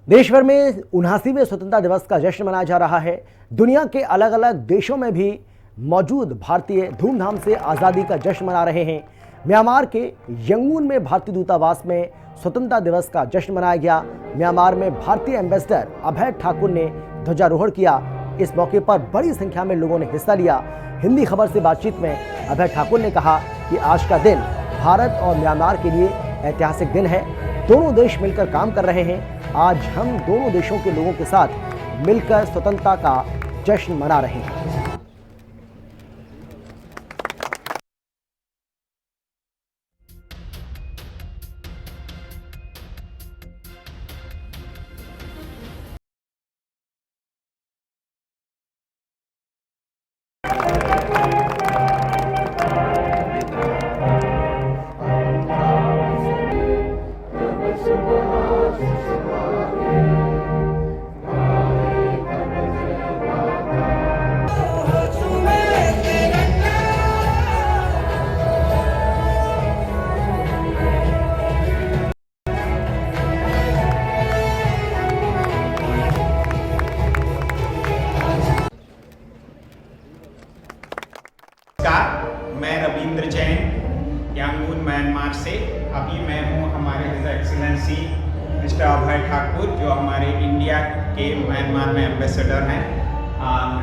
देश भर में 79वें स्वतंत्रता दिवस का जश्न मनाया जा रहा है। दुनिया के अलग अलग देशों में भी मौजूद भारतीय धूमधाम से आज़ादी का जश्न मना रहे हैं। म्यांमार के यंगून में भारतीय दूतावास में स्वतंत्रता दिवस का जश्न मनाया गया। म्यांमार में भारतीय एम्बेसडर अभय ठाकुर ने ध्वजारोहण किया। इस मौके पर बड़ी संख्या में लोगों ने हिस्सा लिया। हिंदी खबर से बातचीत में अभय ठाकुर ने कहा कि आज का दिन भारत और म्यांमार के लिए ऐतिहासिक दिन है। दोनों देश मिलकर काम कर रहे हैं। आज हम दोनों देशों के लोगों के साथ मिलकर स्वतंत्रता का जश्न मना रहे हैं। मैं रविंद्र जैन यांगून म्यांमार से। अभी मैं हूँ हमारे हिज एक्सीलेंसी मिस्टर अभय ठाकुर जो हमारे इंडिया के म्यांमार में एम्बेसडर हैं।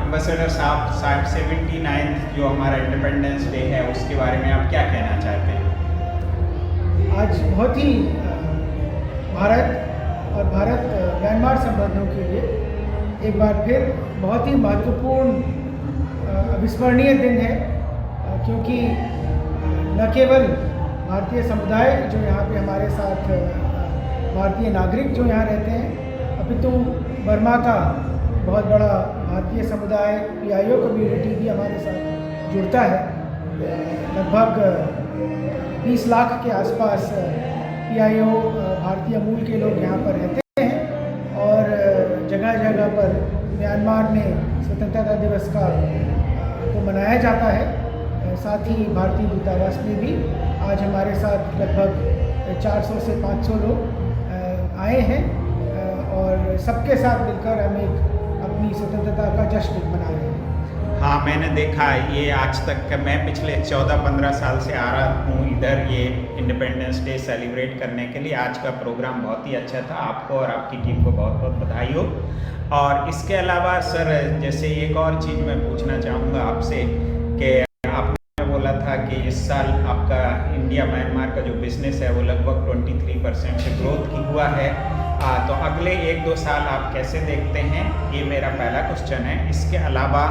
एम्बेसडर साहब 79 जो हमारा इंडिपेंडेंस डे है उसके बारे में आप क्या कहना चाहते हैं? आज बहुत ही भारत और म्यांमार संबंधों के लिए एक बार फिर बहुत ही महत्वपूर्ण अविस्मरणीय दिन है, क्योंकि न केवल भारतीय समुदाय जो यहाँ पे हमारे साथ भारतीय नागरिक जो यहाँ रहते हैं, अपितु बर्मा का बहुत बड़ा भारतीय समुदाय PIO कम्युनिटी भी हमारे साथ जुड़ता है। लगभग 20 लाख के आसपास PIO भारतीय मूल के लोग यहाँ पर रहते हैं और जगह जगह पर म्यांमार में स्वतंत्रता दिवस को मनाया जाता है। साथ ही भारतीय दूतावास में भी आज हमारे साथ लगभग 400 से 500 लोग आए हैं और सबके साथ मिलकर हम एक अपनी स्वतंत्रता का जश्न मना रहे हैं। हाँ, मैंने देखा ये आज तक मैं पिछले 14-15 साल से आ रहा हूँ इधर ये इंडिपेंडेंस डे सेलिब्रेट करने के लिए। आज का प्रोग्राम बहुत ही अच्छा था। आपको और आपकी टीम को बहुत बहुत बधाई हो। और इसके अलावा सर, जैसे एक और चीज़ मैं पूछना चाहूँगा आपसे कि बोला था कि इस साल आपका इंडिया म्यांमार का जो बिजनेस है वो लगभग 23% से ग्रोथ की हुआ है। तो अगले 1-2 साल आप कैसे देखते हैं? ये मेरा पहला क्वेश्चन है। इसके अलावा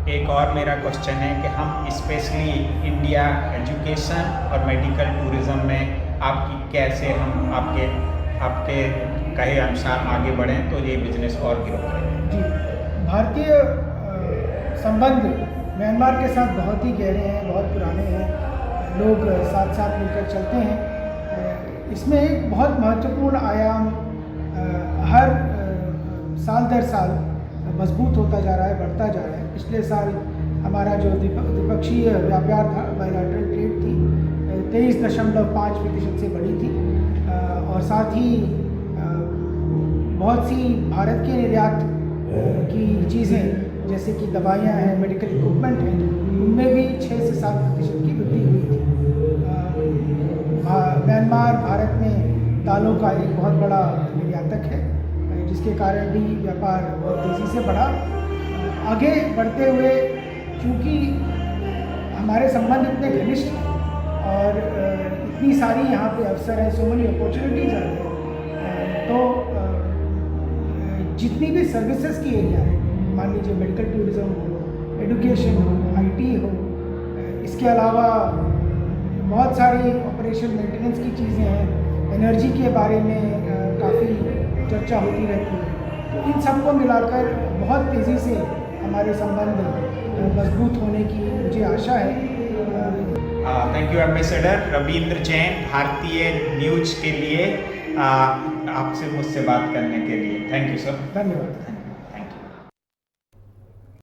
एक और मेरा क्वेश्चन है कि हम स्पेशली इंडिया एजुकेशन और मेडिकल टूरिज़्म में आपकी कैसे हम आपके कहे अनुसार आगे बढ़ें तो ये बिजनेस और ग्रो करें? जी, भारतीय संबंध म्यांमार के साथ बहुत ही गहरे हैं, बहुत पुराने हैं। लोग साथ साथ मिलकर चलते हैं। इसमें एक बहुत महत्वपूर्ण आयाम हर साल दर साल मजबूत होता जा रहा है, बढ़ता जा रहा है। पिछले साल हमारा जो द्विपक्षीय व्यापार था, बायलैटरल ट्रेड थी, 23.5% से बढ़ी थी। और साथ ही बहुत सी भारत के निर्यात की चीज़ें जैसे कि दवाइयाँ हैं, मेडिकल इक्विपमेंट हैं, उनमें भी 6 से 7% की वृद्धि हुई थी। म्यांमार भारत में दालों का एक बहुत बड़ा निर्यातक है, जिसके कारण भी व्यापार बहुत तेज़ी से बढ़ा। आगे बढ़ते हुए चूँकि हमारे संबंध इतने घनिष्ठ हैं और इतनी सारी यहाँ पे अवसर हैं, सो मेनी अपॉर्चुनिटीज़ आ रही हैं, तो जितनी भी सर्विसेज की एरिया है, मान लीजिए मेडिकल टूरिज़्म हो, एजुकेशन हो, IT हो, इसके अलावा बहुत सारी ऑपरेशन मेंटेनेंस की चीज़ें हैं, एनर्जी के बारे में काफ़ी चर्चा होती रहती है। तो इन सब को मिलाकर बहुत तेज़ी से हमारे संबंध मजबूत होने की मुझे आशा है। Thank you ambassador Ravindra Jain, भारतीय न्यूज़ के लिए आपसे मुझसे बात करने के लिए। Thank you sir. धन्यवाद।